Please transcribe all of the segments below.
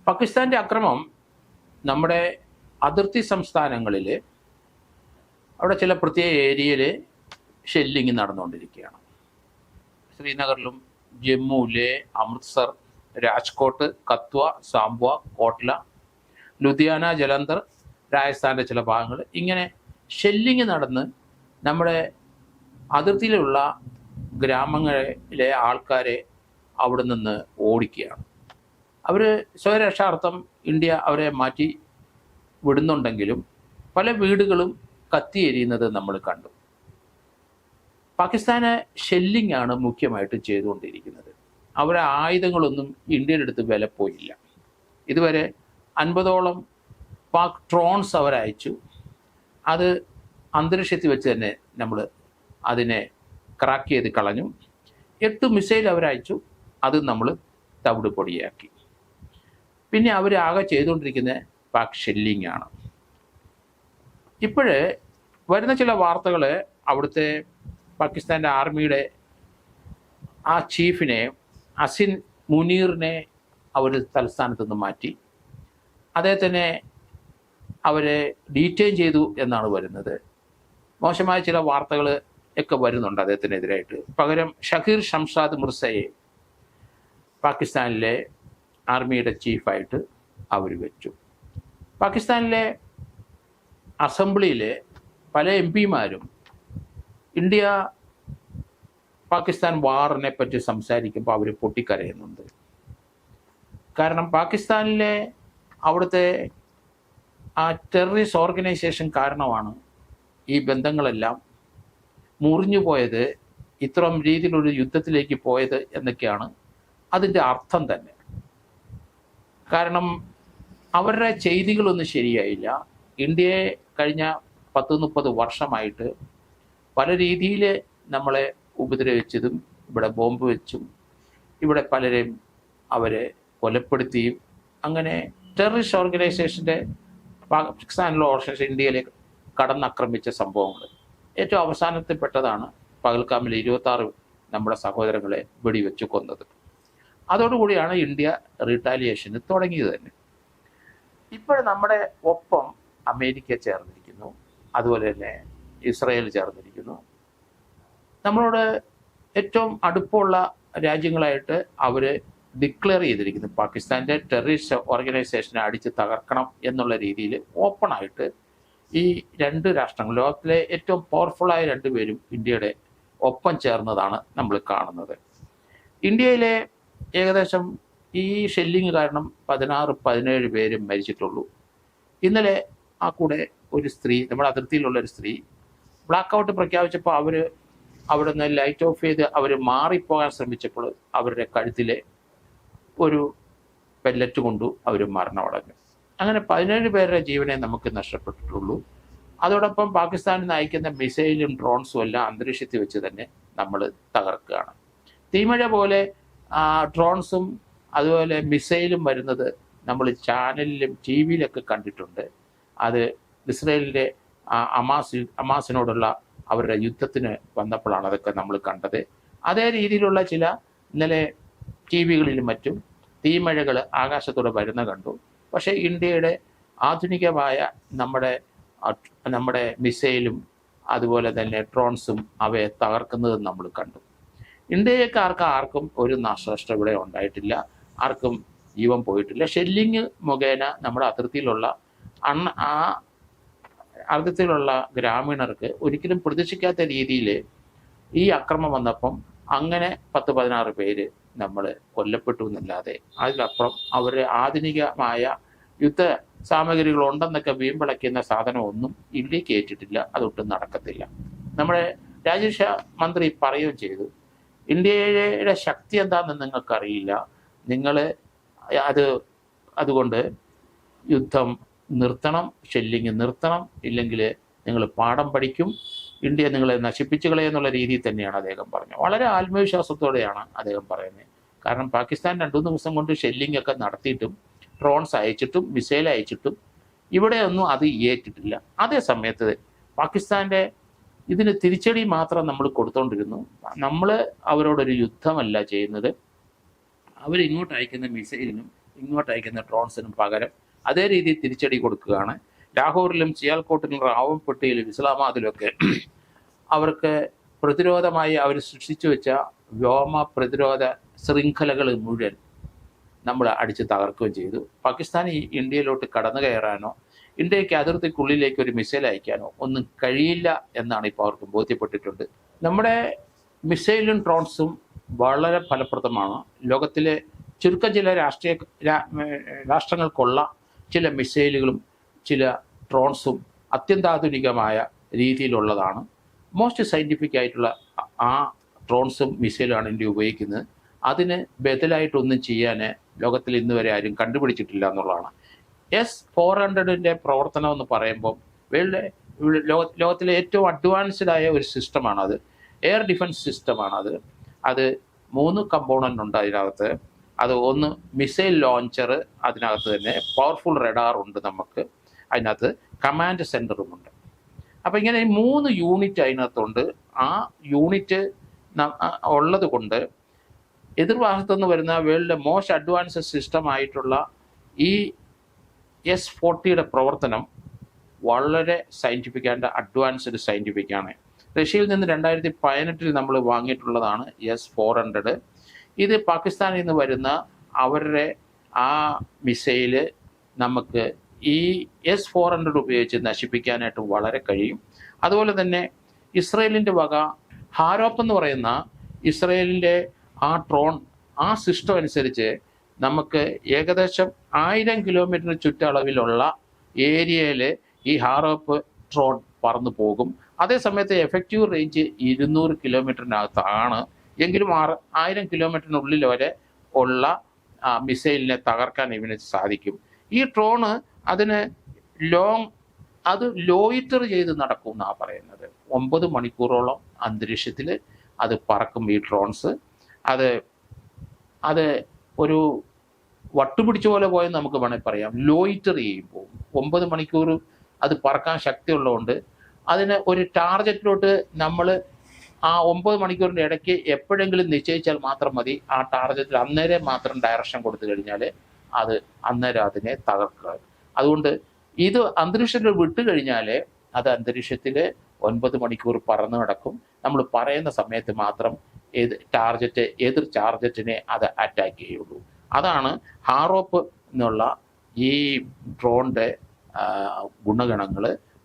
പാകിസ്ഥാൻ്റെ അക്രമം നമ്മുടെ അതിർത്തി സംസ്ഥാനങ്ങളിൽ അവിടെ ചില പ്രത്യേക ഏരിയയിൽ ഷെല്ലിങ് നടന്നുകൊണ്ടിരിക്കുകയാണ്. ശ്രീനഗറിലും ജമ്മുവിലെ അമൃത്സർ, രാജ്കോട്ട്, കത്വ, സാംബ, കോട്ട്ല, ലുധിയാന, ജലന്ധർ, രാജസ്ഥാൻ്റെ ചില ഭാഗങ്ങൾ ഇങ്ങനെ ഷെല്ലിങ് നടന്ന് നമ്മുടെ അതിർത്തിയിലുള്ള ഗ്രാമങ്ങളിലെ ആൾക്കാരെ അവിടെ നിന്ന് ഓടിക്കുകയാണ്. അവർ സ്വയരക്ഷാർത്ഥം ഇന്ത്യ അവരെ മാറ്റി വിടുന്നുണ്ടെങ്കിലും പല വീടുകളും കത്തിയെരിയുന്നത് നമ്മൾ കണ്ടു. പാകിസ്ഥാന് ഷെല്ലിംഗ് ആണ് മുഖ്യമായിട്ട് ചെയ്തുകൊണ്ടിരിക്കുന്നത്. അവരെ ആയുധങ്ങളൊന്നും ഇന്ത്യയുടെ അടുത്ത് വില പോയില്ല. ഇതുവരെ 50ഓളം പാക് ഡ്രോൺസ് അവരയച്ചു. അത് അന്തരീക്ഷത്തിൽ വെച്ച് തന്നെ നമ്മൾ അതിനെ ക്രാക്ക് ചെയ്ത് കളഞ്ഞു. 8 മിസൈൽ അവരയച്ചു, അത് നമ്മൾ തവിട് പൊടിയാക്കി. പിന്നെ അവരാകെ ചെയ്തുകൊണ്ടിരിക്കുന്ന പാക് ഷെല്ലിംഗ് ആണ്. ഇപ്പോഴേ വരുന്ന ചില വാർത്തകൾ അവിടുത്തെ പാകിസ്ഥാൻ്റെ ആർമിയുടെ ആ ചീഫിനെ അസിൻ മുനീറിനെ അവർ തലസ്ഥാനത്ത് നിന്ന് മാറ്റി, അദ്ദേഹത്തിനെ അവരെ ഡീറ്റെയിൻ ചെയ്തു എന്നാണ് വരുന്നത്. മോശമായ ചില വാർത്തകൾ ഒക്കെ വരുന്നുണ്ട് അദ്ദേഹത്തിനെതിരായിട്ട്. പകരം ഷഹീർ ഷംഷാദ് മിർസയെ പാകിസ്ഥാനിലെ ആർമിയുടെ ചീഫായിട്ട് അവർ വെച്ചു. പാകിസ്ഥാനിലെ അസംബ്ലിയിലെ പല MP-മാരും ഇന്ത്യ പാകിസ്ഥാൻ വാറിനെ പറ്റി സംസാരിക്കുമ്പോൾ അവർ പൊട്ടിക്കരയുന്നുണ്ട്. കാരണം പാകിസ്ഥാനിലെ അവിടുത്തെ ആ ടെററിസ്റ്റ് ഓർഗനൈസേഷൻ കാരണമാണ് ഈ ബന്ധങ്ങളെല്ലാം മുറിഞ്ഞു പോയത്, ഇത്തരം രീതിയിലൊരു യുദ്ധത്തിലേക്ക് പോയത് എന്നൊക്കെയാണ് അതിൻ്റെ അർത്ഥം തന്നെ. കാരണം അവരുടെ ചെയ്തികളൊന്നും ശരിയായില്ല. ഇന്ത്യയെ കഴിഞ്ഞ 10-30 വർഷമായിട്ട് പല രീതിയിൽ നമ്മളെ ഉപദ്രവിച്ചതും, ഇവിടെ ബോംബ് വെച്ചും, ഇവിടെ പലരെയും അവരെ കൊലപ്പെടുത്തിയും, അങ്ങനെ ടെററിസ്റ്റ് ഓർഗനൈസേഷൻ്റെ പാകിസ്ഥാനിലുള്ള ഓർഗനൈസേഷൻ ഇന്ത്യയിലേക്ക് കടന്നാക്രമിച്ച സംഭവങ്ങൾ. ഏറ്റവും അവസാനത്തിൽപ്പെട്ടതാണ് പഹൽഗാമിൽ 26 നമ്മുടെ സഹോദരങ്ങളെ വെടിവെച്ച് കൊന്നത്. അതോടുകൂടിയാണ് ഇന്ത്യ റീറ്റാലിയേഷന് തുടങ്ങിയത് തന്നെ. ഇപ്പോൾ നമ്മുടെ ഒപ്പം അമേരിക്ക ചേർന്നിരിക്കുന്നു, അതുപോലെ തന്നെ ഇസ്രായേൽ ചേർന്നിരിക്കുന്നു. നമ്മളോട് ഏറ്റവും അടുപ്പമുള്ള രാജ്യങ്ങളായിട്ട് അവർ ഡിക്ലെയർ ചെയ്തിരിക്കുന്നു പാകിസ്ഥാൻ്റെ ടെററിസ്റ്റ് ഓർഗനൈസേഷനെ അടിച്ച് തകർക്കണം എന്നുള്ള രീതിയിൽ ഓപ്പണായിട്ട് ഈ 2 രാഷ്ട്രങ്ങൾ, ലോകത്തിലെ ഏറ്റവും പവർഫുള്ളായ 2 പേരും ഇന്ത്യയുടെ ഒപ്പം ചേർന്നതാണ് നമ്മൾ കാണുന്നത്. ഇന്ത്യയിലെ ഏകദേശം ഈ ഷെല്ലിങ് കാരണം 16-17 പേരും മരിച്ചിട്ടുള്ളൂ. ഇന്നലെ ആ കൂടെ ഒരു സ്ത്രീ, നമ്മുടെ അതിർത്തിയിലുള്ളൊരു സ്ത്രീ ബ്ലാക്ക് ഔട്ട് പ്രഖ്യാപിച്ചപ്പോൾ അവർ അവിടെ നിന്ന് ലൈറ്റ് ഓഫ് ചെയ്ത് അവർ മാറിപ്പോകാൻ ശ്രമിച്ചപ്പോൾ അവരുടെ കഴുത്തിലെ ഒരു പെല്ലറ്റ് കൊണ്ടു അവർ മരണമടഞ്ഞു. അങ്ങനെ 17 പേരുടെ ജീവനെ നമുക്ക് നഷ്ടപ്പെട്ടിട്ടുള്ളൂ. അതോടൊപ്പം പാകിസ്ഥാനിൽ നിന്ന് അയക്കുന്ന മിസൈലും ഡ്രോൺസും എല്ലാം അന്തരീക്ഷത്തിൽ വെച്ച് തന്നെ നമ്മൾ തകർക്കുകയാണ്. തീമഴ പോലെ ഡ്രോൺസും അതുപോലെ മിസൈലും വരുന്നത് നമ്മൾ ചാനലിലും TV-യിലൊക്കെ കണ്ടിട്ടുണ്ട്. അത് ഇസ്രായേലിൻ്റെ ഹമാസിനോടുള്ള അവരുടെ യുദ്ധത്തിന് വന്നപ്പോഴാണ് അതൊക്കെ നമ്മൾ കണ്ടത്. അതേ രീതിയിലുള്ള ചില ഇന്നലെ TV-കളിലും മറ്റും തീമഴകൾ ആകാശത്തൂടെ വരുന്ന കണ്ടു. പക്ഷേ ഇന്ത്യയുടെ ആധുനികമായ നമ്മുടെ മിസൈലും അതുപോലെ തന്നെ ഡ്രോൺസും അവയെ തകർക്കുന്നത് നമ്മൾ കണ്ടു. ഇന്ത്യക്കാർക്ക് ആർക്കും ഒരു നാശനഷ്ടം ഇവിടെ ഉണ്ടായിട്ടില്ല, ആർക്കും ജീവൻ പോയിട്ടില്ല. ഷെല്ലിങ് മുഖേന നമ്മുടെ അതിർത്തിയിലുള്ള അതിർത്തിയിലുള്ള ഗ്രാമീണർക്ക് ഒരിക്കലും പ്രതീക്ഷിക്കാത്ത രീതിയിൽ ഈ അക്രമം വന്നപ്പം അങ്ങനെ 10-16 പേര് നമ്മൾ കൊല്ലപ്പെട്ടു എന്നല്ലാതെ അതിലപ്പുറം അവരുടെ ആധുനികമായ യുദ്ധ സാമഗ്രികൾ ഉണ്ടെന്നൊക്കെ വീമ്പിളയ്ക്കുന്ന സാധനമൊന്നും ഇന്ത്യക്ക് ഏറ്റിട്ടില്ല, അതൊട്ടും നടക്കത്തില്ല. നമ്മുടെ രാജ്യരക്ഷാ മന്ത്രി പറയുകയും ചെയ്തു, ഇന്ത്യയുടെ ശക്തി എന്താണെന്ന് നിങ്ങൾക്കറിയില്ല, നിങ്ങൾ അതുകൊണ്ട് യുദ്ധം നിർത്തണം, ഷെല്ലിങ് നിർത്തണം, ഇല്ലെങ്കിൽ നിങ്ങൾ പാഠം പഠിക്കും, ഇന്ത്യ നിങ്ങളെ നശിപ്പിച്ചു കളയെന്നുള്ള രീതിയിൽ തന്നെയാണ് അദ്ദേഹം പറഞ്ഞത്. വളരെ ആത്മവിശ്വാസത്തോടെയാണ് അദ്ദേഹം പറയുന്നത്. കാരണം പാകിസ്ഥാൻ 2-3 ദിവസം കൊണ്ട് ഷെല്ലിംഗ് ഒക്കെ നടത്തിയിട്ടും ഡ്രോൺസ് അയച്ചിട്ടും മിസൈൽ അയച്ചിട്ടും ഇവിടെയൊന്നും അത് ഏറ്റിട്ടില്ല. അതേ സമയത്ത് പാകിസ്ഥാൻ്റെ ഇതിന് തിരിച്ചടി മാത്രം നമ്മൾ കൊടുത്തോണ്ടിരുന്നു. നമ്മൾ അവരോടൊരു യുദ്ധമല്ല ചെയ്യുന്നത്, അവരിങ്ങോട്ട് അയക്കുന്ന മിസൈലിനും ഇങ്ങോട്ട് അയക്കുന്ന ഡ്രോൺസിനും പകരം അതേ രീതിയിൽ തിരിച്ചടി കൊടുക്കുകയാണ്. ലാഹോറിലും സിയാൽകോട്ടിലും റാവൽപിണ്ടിയിലും ഇസ്ലാമാബാദിലുമൊക്കെ അവർക്ക് പ്രതിരോധമായി അവർ സൃഷ്ടിച്ചു വെച്ച വ്യോമ പ്രതിരോധ ശൃംഖലകൾ മുഴുവൻ നമ്മൾ അടിച്ച് തകർക്കുകയും ചെയ്തു. പാകിസ്ഥാൻ ഇന്ത്യയിലോട്ട് കടന്നു കയറാനോ ഇന്ത്യക്ക് അതിർത്തിക്കുള്ളിലേക്ക് ഒരു മിസൈൽ അയക്കാനോ ഒന്നും കഴിയില്ല എന്നാണ് ഇപ്പോൾ അവർക്ക് ബോധ്യപ്പെട്ടിട്ടുണ്ട്. നമ്മുടെ മിസൈലും ഡ്രോൺസും വളരെ ഫലപ്രദമാണ്. ലോകത്തിലെ ചുരുക്കം ചില രാഷ്ട്രങ്ങൾക്കുള്ള ചില മിസൈലുകളും ചില ഡ്രോൺസും അത്യന്താധുനികമായ രീതിയിലുള്ളതാണ്. മോസ്റ്റ് സയൻറ്റിഫിക് ആയിട്ടുള്ള ആ ഡ്രോൺസും മിസൈലുമാണ് ഇന്ത്യ ഉപയോഗിക്കുന്നത്. അതിന് ബദലായിട്ടൊന്നും ചെയ്യാൻ ലോകത്തിൽ ഇന്ന് വരെ ആരും കണ്ടുപിടിച്ചിട്ടില്ല എന്നുള്ളതാണ്. S-400 പ്രവർത്തനം എന്ന് പറയുമ്പോൾ ലോകത്തിലെ ഏറ്റവും അഡ്വാൻസ്ഡ് ആയ ഒരു സിസ്റ്റമാണത്. Air defence സിസ്റ്റമാണത്. അത് 3 കമ്പോണൻ്റ് ഉണ്ട് അതിനകത്ത്. അത് ഒന്ന് മിസൈൽ ലോഞ്ചർ, അതിനകത്ത് തന്നെ പവർഫുൾ റഡാർ ഉണ്ട് നമുക്ക്, അതിനകത്ത് കമാൻഡ് സെൻറ്ററുമുണ്ട്. അപ്പോൾ ഇങ്ങനെ 3 യൂണിറ്റ് അതിനകത്തുണ്ട്. ആ യൂണിറ്റ് ഉള്ളത് കൊണ്ട് എതിർഭാഗത്തുനിന്ന് വരുന്ന വേൾഡിലെ മോസ്റ്റ് അഡ്വാൻസ്ഡ് സിസ്റ്റമായിട്ടുള്ള ഈ S-40 പ്രവർത്തനം വളരെ സയൻറ്റിഫിക് ആൻഡ് അഡ്വാൻസ്ഡ് സയൻറ്റിഫിക്കാണ്. റഷ്യയിൽ നിന്ന് 2018 നമ്മൾ വാങ്ങിയിട്ടുള്ളതാണ് S-400. ഇത് പാകിസ്ഥാനിൽ നിന്ന് വരുന്ന അവരുടെ ആ മിസൈല് നമുക്ക് ഈ S-400 ഉപയോഗിച്ച് നശിപ്പിക്കാനായിട്ട് വളരെ കഴിയും. അതുപോലെ തന്നെ ഇസ്രയേലിൻ്റെ വക ഹാരോപ്പ് എന്ന് പറയുന്ന ഇസ്രയേലിൻ്റെ ആ ഡ്രോൺ, ആ സിസ്റ്റം അനുസരിച്ച് നമുക്ക് ഏകദേശം 1000 കിലോമീറ്റർ ചുറ്റളവിലുള്ള ഏരിയയിൽ ഈ ഹാരോപ്പ് ഡ്രോൺ പറന്നു പോകും. അതേസമയത്ത് എഫക്റ്റീവ് റേഞ്ച് 200 കിലോമീറ്ററിനകത്താണ്. എങ്കിലും 1000 കിലോമീറ്ററിനുള്ളിൽ വരെ ഉള്ള മിസൈലിനെ തകർക്കാൻ ഇവന് സാധിക്കും. ഈ ഡ്രോണ് അതിന് അത് ലോയിറ്റർ ചെയ്ത് നടക്കും എന്നാണ് പറയുന്നത്. 9 മണിക്കൂറോളം അന്തരീക്ഷത്തിൽ അത് പറക്കും ഈ ഡ്രോൺസ്. അത് ഒരു വട്ടുപിടിച്ച പോലെ പോയെന്ന് നമുക്ക് വേണമെങ്കിൽ പറയാം. ലോയിറ്റർ ചെയ്യുമ്പോൾ 9 മണിക്കൂർ അത് പറക്കാൻ ശക്തിയുള്ളതുകൊണ്ട് അതിന് ഒരു ടാർഗറ്റിലോട്ട് നമ്മൾ ആ 9 മണിക്കൂറിൻ്റെ ഇടയ്ക്ക് എപ്പോഴെങ്കിലും നിശ്ചയിച്ചാൽ മാത്രം മതി. ആ ടാർഗറ്റിൽ അന്നേരം മാത്രം ഡയറക്ഷൻ കൊടുത്തു കഴിഞ്ഞാൽ അത് അന്നേരം അതിനെ തകർക്കുക. അതുകൊണ്ട് ഇത് അന്തരീക്ഷത്തിൽ വിട്ടു കഴിഞ്ഞാൽ അത് അന്തരീക്ഷത്തിൽ 9 മണിക്കൂർ പറന്നു കിടക്കും. നമ്മൾ പറയുന്ന സമയത്ത് മാത്രം എതിർ ടാർഗറ്റിനെ അത് അറ്റാക്ക് ചെയ്യുള്ളൂ. അതാണ് ഹാരോപ്പ് എന്നുള്ള ഈ ഡ്രോണിൻ്റെ ഗുണഗണങ്ങൾ.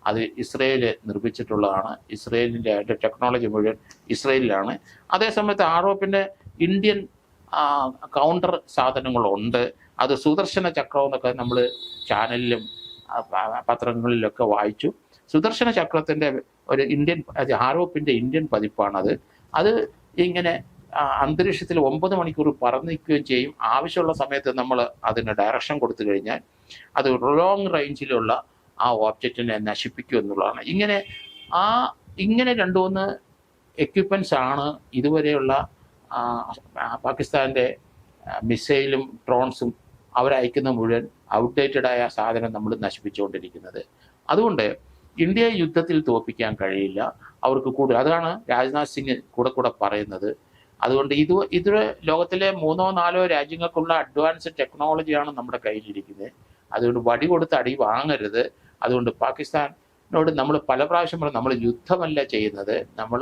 അത് ഇസ്രയേൽ നിർമ്മിച്ചിട്ടുള്ളതാണ്. ഇസ്രയേലിൻ്റെ അതിൻ്റെ ടെക്നോളജി മുഴുവൻ ഇസ്രയേലിലാണ്. അതേസമയത്ത് ഹാരോപ്പിൻ്റെ ഇന്ത്യൻ കൗണ്ടർ സാധനങ്ങളുണ്ട്. അത് സുദർശന ചക്രം എന്നൊക്കെ നമ്മൾ ചാനലിലും പത്രങ്ങളിലൊക്കെ വായിച്ചു. സുദർശന ചക്രത്തിൻ്റെ ഒരു ഹാരോപ്പിൻ്റെ ഇന്ത്യൻ പതിപ്പാണത്. അത് ഇങ്ങനെ അന്തരീക്ഷത്തിൽ 9 മണിക്കൂർ പറന്നിരിക്കുകയും ചെയ്യും. ആവശ്യമുള്ള സമയത്ത് നമ്മൾ അതിന് ഡയറക്ഷൻ കൊടുത്തു കഴിഞ്ഞാൽ അത് ലോങ് റേഞ്ചിലുള്ള ആ ഓബ്ജക്റ്റിനെ നശിപ്പിക്കും എന്നുള്ളതാണ്. ഇങ്ങനെ 2-3 എക്യുപ്മെൻറ്റ്സ് ആണ് ഇതുവരെയുള്ള പാകിസ്ഥാൻ്റെ മിസൈലും ഡ്രോൺസും അവരയക്കുന്ന മുഴുവൻ ഔട്ട്ഡേറ്റഡായ സാധനം നമ്മൾ നശിപ്പിച്ചുകൊണ്ടിരിക്കുന്നത്. അതുകൊണ്ട് ഇന്ത്യയെ യുദ്ധത്തിൽ തോൽപ്പിക്കാൻ കഴിയില്ല അവർക്ക് കൂടുതൽ. അതാണ് രാജ്നാഥ് സിംഗ് കൂടെ പറയുന്നത്. അതുകൊണ്ട് ഇത് ലോകത്തിലെ 3-4 രാജ്യങ്ങൾക്കുള്ള അഡ്വാൻസ്ഡ് ടെക്നോളജിയാണ് നമ്മുടെ കയ്യിലിരിക്കുന്നത്. അതുകൊണ്ട് വടി കൊടുത്ത് അടി വാങ്ങരുത്. അതുകൊണ്ട് പാകിസ്ഥാനോട് നമ്മൾ പല പ്രാവശ്യം പറഞ്ഞു, നമ്മൾ യുദ്ധമല്ല ചെയ്യുന്നത്, നമ്മൾ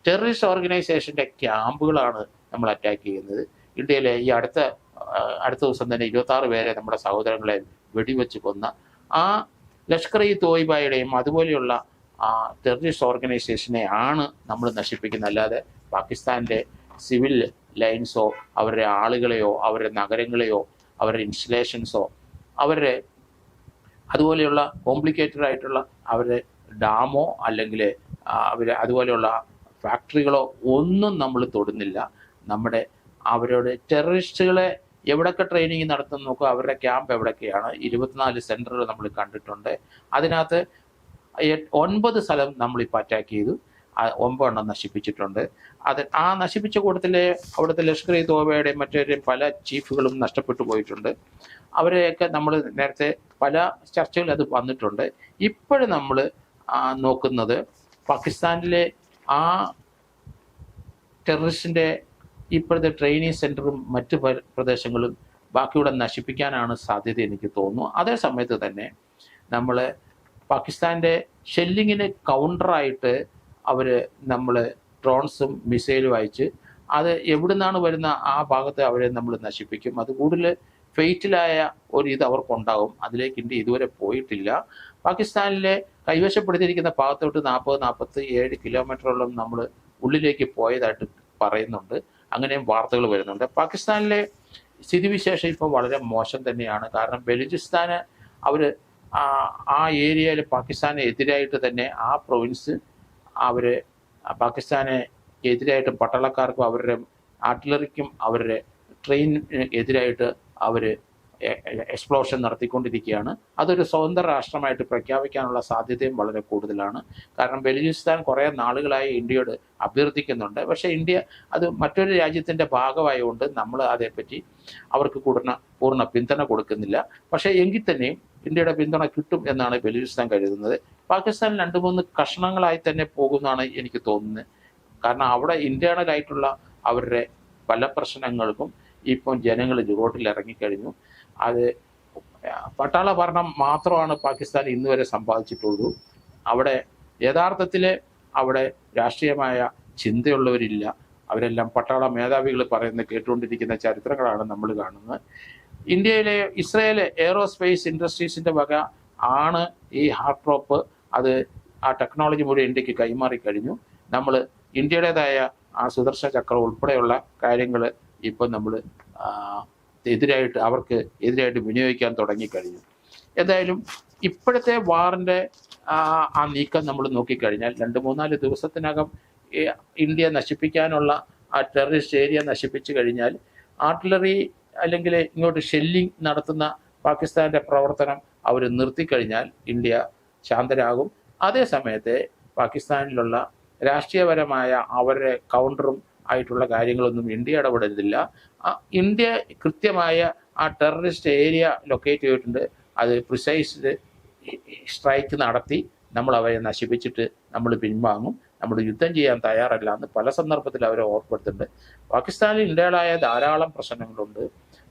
ടെററിസ്റ്റ് ഓർഗനൈസേഷൻ്റെ ക്യാമ്പുകളാണ് നമ്മൾ അറ്റാക്ക് ചെയ്യുന്നത്. ഇന്ത്യയിലെ ഈ അടുത്ത ദിവസം തന്നെ 26 പേരെ നമ്മുടെ സഹോദരങ്ങളെ വെടിവെച്ച് കൊന്ന ആ ലഷ്കർ-ഇ-തോയ്ബയുടെയും അതുപോലെയുള്ള ടെററിസ്റ്റ് ഓർഗനൈസേഷനെ ആണ് നമ്മൾ നശിപ്പിക്കുന്നത്. അല്ലാതെ പാകിസ്ഥാൻ്റെ സിവിൽ ലൈൻസോ അവരുടെ ആളുകളെയോ അവരുടെ നഗരങ്ങളെയോ അവരുടെ ഇൻസ്റ്റലേഷൻസോ അവരുടെ അതുപോലെയുള്ള കോംപ്ലിക്കേറ്റഡ് ആയിട്ടുള്ള അവരുടെ ഡാമോ അല്ലെങ്കിൽ അതുപോലെയുള്ള ഫാക്ടറികളോ ഒന്നും നമ്മൾ തൊടുന്നില്ല. അവരുടെ ടെററിസ്റ്റുകളെ എവിടെയൊക്കെ ട്രെയിനിങ് നടത്തുന്ന നോക്കുക, അവരുടെ ക്യാമ്പ് എവിടെയൊക്കെയാണ്. 24 സെൻറ്ററുകൾ നമ്മൾ കണ്ടിട്ടുണ്ട്. അതിനകത്ത് 9 സ്ഥലം നമ്മളിപ്പോൾ അറ്റാക്ക് ചെയ്തു, 9 എണ്ണം നശിപ്പിച്ചിട്ടുണ്ട്. ആ നശിപ്പിച്ച കൂട്ടത്തിൽ അവിടുത്തെ ലഷ്കർ-ഇ-തോയ്ബയുടെയും മറ്റൊരു പല ചീഫുകളും നഷ്ടപ്പെട്ടു പോയിട്ടുണ്ട്. അവരെയൊക്കെ നമ്മൾ നേരത്തെ പല ചർച്ചകളിൽ അത് വന്നിട്ടുണ്ട്. ഇപ്പോഴും നമ്മൾ നോക്കുന്നത് പാകിസ്ഥാനിലെ ആ ടെററിസ്റ്റിൻ്റെ ഇപ്പോഴത്തെ ട്രെയിനിങ് സെൻറ്ററും മറ്റ് പ്രദേശങ്ങളും ബാക്കിയുടെ നശിപ്പിക്കാനാണ് സാധ്യത എനിക്ക് തോന്നുന്നു. അതേ സമയത്ത് തന്നെ നമ്മൾ പാകിസ്ഥാൻ്റെ ഷെല്ലിങ്ങിന് കൗണ്ടറായിട്ട് നമ്മൾ ഡ്രോൺസും മിസൈലും അയച്ച് അത് എവിടുന്നാണ് വരുന്ന ആ ഭാഗത്തെ അവരെ നമ്മൾ നശിപ്പിക്കും. അത് കൂടുതൽ ഫെയ്റ്റിലായ ഇത് അവർക്കുണ്ടാകും. അതിലേക്ക് ഇന്ത്യ ഇതുവരെ പോയിട്ടില്ല. പാകിസ്ഥാനിലെ കൈവശപ്പെടുത്തിയിരിക്കുന്ന ഭാഗത്തോട്ട് 47 കിലോമീറ്ററോളം നമ്മൾ ഉള്ളിലേക്ക് പോയതായിട്ട് പറയുന്നുണ്ട്. അങ്ങനെയും വാർത്തകൾ വരുന്നുണ്ട്. പാകിസ്ഥാനിലെ സ്ഥിതിവിശേഷം ഇപ്പോൾ വളരെ മോശം തന്നെയാണ്. കാരണം ബലൂചിസ്ഥാന് ആ ഏരിയയിൽ പാകിസ്ഥാന് എതിരായിട്ട് തന്നെ ആ പ്രൊവിൻസ് പാകിസ്ഥാന് എതിരായിട്ട് പട്ടാളക്കാർക്കും അവരുടെ ആർട്ടിലറിക്കും അവരുടെ ട്രെയിനിന് എതിരായിട്ട് എക്സ്പ്ലോഷൻ നടത്തിക്കൊണ്ടിരിക്കുകയാണ്. അതൊരു സ്വതന്ത്ര രാഷ്ട്രമായിട്ട് പ്രഖ്യാപിക്കാനുള്ള സാധ്യതയും വളരെ കൂടുതലാണ്. കാരണം ബലൂചിസ്ഥാൻ കുറേ നാളുകളായി ഇന്ത്യയോട് അഭ്യർത്ഥിക്കുന്നുണ്ട്. പക്ഷേ ഇന്ത്യ അത് മറ്റൊരു രാജ്യത്തിൻ്റെ ഭാഗമായതുകൊണ്ട് നമ്മൾ അതേപ്പറ്റി അവർക്ക് പൂർണ്ണ പിന്തുണ കൊടുക്കുന്നില്ല. പക്ഷേ എങ്കിൽ തന്നെയും ഇന്ത്യയുടെ പിന്തുണ കിട്ടും എന്നാണ് ബലൂചിസ്ഥാൻ കരുതുന്നത്. പാകിസ്ഥാൻ 2-3 കഷണങ്ങളായി തന്നെ പോകുമെന്നാണ് എനിക്ക് തോന്നുന്നത്. കാരണം അവിടെ ഇന്റേണലായിട്ടുള്ള അവരുടെ പല പ്രശ്നങ്ങൾക്കും ഇപ്പം ജനങ്ങൾ റോട്ടിൽ ഇറങ്ങിക്കഴിഞ്ഞു. അത് പട്ടാള ഭരണം മാത്രമാണ് പാകിസ്ഥാൻ ഇന്നുവരെ സമ്പാദിച്ചിട്ടുള്ളൂ. അവിടെ യഥാർത്ഥത്തിൽ രാഷ്ട്രീയമായ ചിന്തയുള്ളവരില്ല. അവരെല്ലാം പട്ടാള മേധാവികൾ കേട്ടുകൊണ്ടിരിക്കുന്ന ചരിത്രങ്ങളാണ് നമ്മൾ കാണുന്നത്. ഇസ്രയേൽ എയറോസ്പേസ് ഇൻഡസ്ട്രീസിൻ്റെ വക ആണ് ഈ ഹാർട്ട്രോപ്പ്. ആ ടെക്നോളജി മുഴുവൻ ഇന്ത്യക്ക് കൈമാറിക്കഴിഞ്ഞു. നമ്മൾ ഇന്ത്യയുടേതായ ആ സുദർശന ചക്രം ഉൾപ്പെടെയുള്ള കാര്യങ്ങൾ ഇപ്പം നമ്മൾ അവർക്ക് എതിരായിട്ട് വിനിയോഗിക്കാൻ തുടങ്ങിക്കഴിഞ്ഞു. എന്തായാലും ഇപ്പോഴത്തെ വാറിൻ്റെ ആ നീക്കം നമ്മൾ നോക്കിക്കഴിഞ്ഞാൽ 2-3-4 ദിവസത്തിനകം ഇന്ത്യ നശിപ്പിക്കാനുള്ള ആ ടെററിസ്റ്റ് ഏരിയ നശിപ്പിച്ചു കഴിഞ്ഞാൽ ആർട്ടിലറി അല്ലെങ്കിൽ ഇങ്ങോട്ട് ഷെല്ലിംഗ് നടത്തുന്ന പാകിസ്ഥാൻ്റെ പ്രവർത്തനം അവർ നിർത്തിക്കഴിഞ്ഞാൽ ഇന്ത്യ ശാന്തരാകും. അതേ സമയത്ത് പാകിസ്ഥാനിലുള്ള രാഷ്ട്രീയപരമായ അവരുടെ കൗണ്ടറും ആയിട്ടുള്ള കാര്യങ്ങളൊന്നും ഇന്ത്യ ഇടപെടുന്നില്ല. ഇന്ത്യ കൃത്യമായ ആ ടെററിസ്റ്റ് ഏരിയ ലൊക്കേറ്റ് ചെയ്തിട്ടുണ്ട്. അത് പ്രിസൈസ് സ്ട്രൈക്ക് നടത്തി നമ്മൾ അവരെ നശിപ്പിച്ചിട്ട് നമ്മൾ പിൻവാങ്ങും, നമ്മൾ യുദ്ധം ചെയ്യാൻ തയ്യാറല്ല എന്ന് പല സന്ദർഭത്തിൽ അവരെ ഓർപ്പെടുത്തുന്നുണ്ട്. പാകിസ്ഥാനിൽ ഇന്ത്യയിലായ ധാരാളം പ്രശ്നങ്ങളുണ്ട്.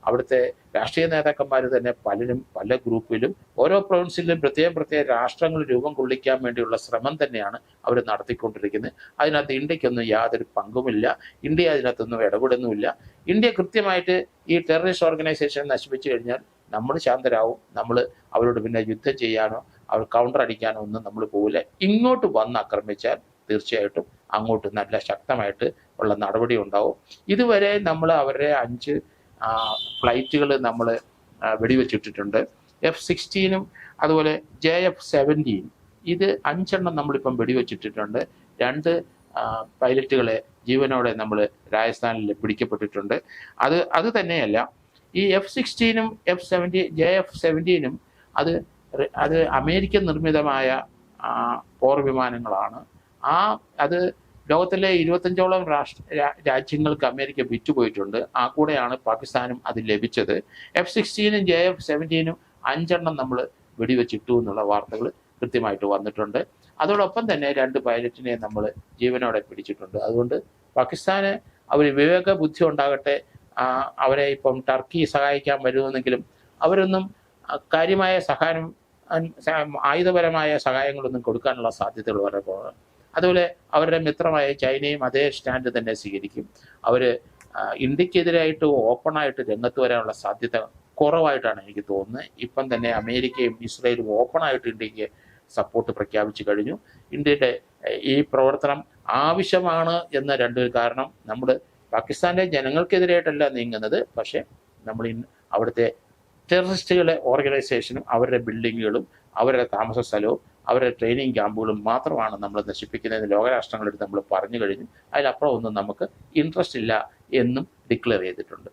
അവിടുത്തെ രാഷ്ട്രീയ നേതാക്കന്മാർ തന്നെ പലരും പല ഗ്രൂപ്പിലും ഓരോ പ്രൊവിൻസിലും പ്രത്യേക രാഷ്ട്രങ്ങൾ രൂപം കൊള്ളിക്കാൻ വേണ്ടിയുള്ള ശ്രമം തന്നെയാണ് അവർ നടത്തിക്കൊണ്ടിരിക്കുന്നത്. അതിനകത്ത് ഇന്ത്യക്കൊന്നും യാതൊരു പങ്കുമില്ല. ഇന്ത്യ അതിനകത്തൊന്നും ഇടപെടുന്നുമില്ല. ഇന്ത്യ കൃത്യമായിട്ട് ഈ ടെററിസ്റ്റ് ഓർഗനൈസേഷൻ നശിപ്പിച്ചു കഴിഞ്ഞാൽ നമ്മൾ ശാന്തരാവും. നമ്മൾ അവരോട് പിന്നെ യുദ്ധം ചെയ്യാനോ അവർ കൗണ്ടർ അടിക്കാനോ ഒന്നും നമ്മൾ പോകില്ല. ഇങ്ങോട്ട് വന്ന് ആക്രമിച്ചാൽ തീർച്ചയായിട്ടും അങ്ങോട്ട് നല്ല ശക്തമായിട്ട് ഉള്ള നടപടി ഉണ്ടാവും. ഇതുവരെ നമ്മൾ അവരുടെ 5 ഫ്ലൈറ്റുകൾ നമ്മൾ വെടിവെച്ചിട്ടിട്ടുണ്ട്. F-16 അതുപോലെ JF-17 ഇത് 5 എണ്ണം നമ്മളിപ്പം വെടിവെച്ചിട്ടിട്ടുണ്ട്. 2 പൈലറ്റുകളെ ജീവനോടെ നമ്മൾ രാജസ്ഥാനിൽ പിടിക്കപ്പെട്ടിട്ടുണ്ട്. അത് തന്നെയല്ല, ഈ F-16 JF-17 അത് അമേരിക്കൻ നിർമ്മിതമായ പോർ വിമാനങ്ങളാണ്. അത് ലോകത്തിലെ 25ഓളം രാജ്യങ്ങൾക്ക് അമേരിക്ക വിറ്റുപോയിട്ടുണ്ട്. ആ കൂടെയാണ് പാകിസ്ഥാനും അത് ലഭിച്ചത്. F-16 JF-17 5 എണ്ണം നമ്മൾ വെടിവെച്ചിട്ടു എന്നുള്ള വാർത്തകൾ കൃത്യമായിട്ട് വന്നിട്ടുണ്ട്. അതോടൊപ്പം തന്നെ 2 പൈലറ്റിനെ നമ്മൾ ജീവനോടെ പിടിച്ചിട്ടുണ്ട്. അതുകൊണ്ട് പാകിസ്ഥാന് അവർ വിവേക ബുദ്ധി ഉണ്ടാകട്ടെ. അവരെ ഇപ്പം ടർക്കി സഹായിക്കാൻ വരുമെന്നെങ്കിലും അവരൊന്നും കാര്യമായ സഹായം ആയുധപരമായ സഹായങ്ങളൊന്നും കൊടുക്കാനുള്ള സാധ്യതകൾ വളരെ കുറവാണ്. അതുപോലെ അവരുടെ മിത്രമായ ചൈനയും അതേ സ്റ്റാൻഡ് തന്നെ സ്വീകരിക്കും. അവർ ഇന്ത്യക്കെതിരായിട്ട് ഓപ്പണായിട്ട് രംഗത്ത് വരാനുള്ള സാധ്യത കുറവായിട്ടാണ് എനിക്ക് തോന്നുന്നത്. ഇപ്പം തന്നെ അമേരിക്കയും ഇസ്രയേലും ഓപ്പണായിട്ട് ഇന്ത്യക്ക് സപ്പോർട്ട് പ്രഖ്യാപിച്ചു കഴിഞ്ഞു. ഇന്ത്യയുടെ ഈ പ്രവർത്തനം ആവശ്യമാണ് എന്ന കാരണം നമ്മൾ പാകിസ്ഥാൻ്റെ ജനങ്ങൾക്കെതിരായിട്ടല്ല നീങ്ങുന്നത്. പക്ഷേ നമ്മൾ അവിടുത്തെ ടെററിസ്റ്റുകളെ ഓർഗനൈസേഷനും അവരുടെ ബിൽഡിങ്ങുകളും അവരുടെ താമസ സ്ഥലവും അവരുടെ ട്രെയിനിങ് ക്യാമ്പുകളും മാത്രമാണ് നമ്മൾ നശിപ്പിക്കുന്നതെന്ന് ലോകരാഷ്ട്രങ്ങളെടുത്ത് നമ്മൾ പറഞ്ഞു കഴിഞ്ഞു. അതിലപ്പുറം ഒന്നും നമുക്ക് ഇൻട്രസ്റ്റ് ഇല്ല എന്നും ഡിക്ലെയർ ചെയ്തിട്ടുണ്ട്.